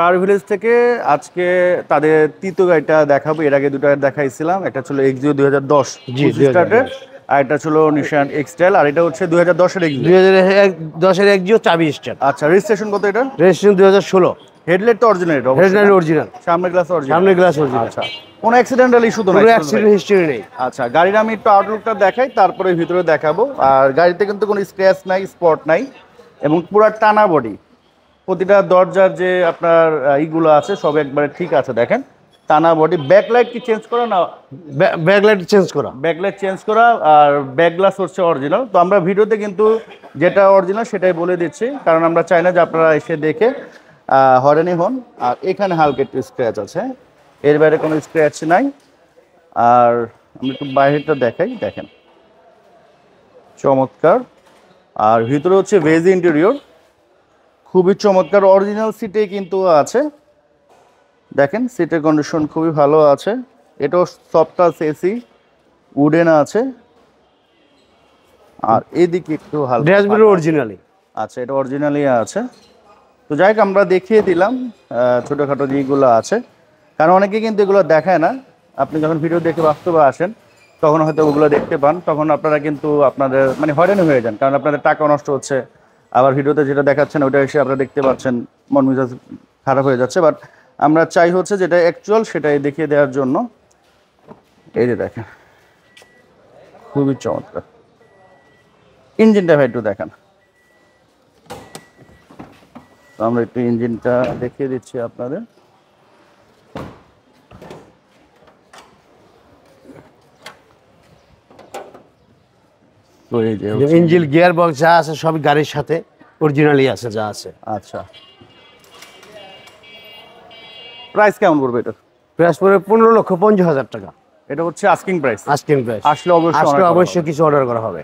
কার village থেকে আজকে তাদের তৃতীয় গাড়িটা দেখাবো। এর আগে দুটো দেখাইছিলাম, একটা ছিল এক্সিও 2010 স্টার্টের, আর এটা ছিল নিশান এক্সটেল, আর এটা হচ্ছে 2010 এর এক্সিও। 2010 এর এক্সিও চাবি স্টার্ট। আচ্ছা, রেজিস্ট্রেশন কত এটা? রেজিস্ট্রেশন 2016। হেডলাইট তো অরিজিনাল, এটা হেডলাইট অরিজিনাল, সামনের গ্লাস অরিজিনাল। সামনের গ্লাস অরিজিনাল। আচ্ছা, কোনো অ্যাক্সিডেন্টাল ইস্যু তো নাই? কোনো অ্যাক্সিডেন্ট হিস্টরি নেই। আচ্ছা, গাড়ির আমি একটু আউটলুকটা দেখাই, তারপরে ভিতরে দেখাবো। আর গাড়িতে কিন্তু কোনো স্ক্র্যাচ নাই, স্পট নাই, এবং পুরো টানা বডি। প্রতিটা দরজার যে আপনার ইগুলো আছে সব একবারে ঠিক আছে, দেখেন টানা বডি। ব্যাকলাইট কি চেঞ্জ করা না? ব্যাকলাইট চেঞ্জ করা, ব্যাকলাইট চেঞ্জ করা, আর ব্যাক গ্লাস হচ্ছে অরিজিনাল। তো আমরা ভিডিওতে কিন্তু যেটা অরিজিনাল সেটাই বলে দিচ্ছি, কারণ আমরা চাই না যে আপনারা এসে দেখে হয়রানি হন। আর এখানে হালকা একটু স্ক্র্যাচ আছে, এর বাইরে কোনো স্ক্র্যাচ নাই। আর আমি একটু বাইরেটা দেখাই, দেখেন চমৎকার। আর ভিতরে হচ্ছে ভেজ ইন্টেরিয়র, খুবই চমৎকার। অরিজিনাল সিটে কিন্তু আছে, দেখেন সিটের কন্ডিশন খুবই ভালো আছে। এটাও সফট টাচ এসি, উডেন আছে। আর এদিকে একটু হালকা ড্যাশবোর্ড অরিজিনালি। আচ্ছা, এটা অরিজিনালি আছে। তো যাই হোক, আমরা দেখিয়ে দিলাম ছোটোখাটো যেগুলো আছে, কারণ অনেকে কিন্তু এগুলো দেখায় না। আপনি যখন ভিডিও দেখে বাস্তবে আসেন তখন হয়তো ওগুলো দেখতে পান, তখন আপনারা কিন্তু আপনাদের মানে হয়রানি হয়ে যান, কারণ আপনাদের টাকা নষ্ট হচ্ছে। আবার ভিডিওতে যেটা দেখাচ্ছেন ওইটা এসে আপনারা দেখতে পাচ্ছেন, মন মেজাজ খারাপ হয়ে যাচ্ছে। বাট আমরা চাই হচ্ছে যেটা অ্যাকচুয়াল সেটাই দেখিয়ে দেওয়ার জন্য। এই যে দেখেন, খুবই চমৎকার। ইঞ্জিনটা ভাই একটু দেখান। তো আমরা একটু ইঞ্জিনটা দেখিয়ে দিচ্ছি আপনাদের। তো এই যে ইঞ্জিন, গিয়ার বক্স যা আছে সব গাড়ির সাথে অরিজিনালি আছে, যা আছে। আচ্ছা, প্রাইস কেমন পড়বে এটা? প্রাইস পড়বে 15,50,000 টাকা। এটা হচ্ছে আস্কিং প্রাইস। Asking price. আসলে অবশ্যই কিছু অর্ডার করা হবে।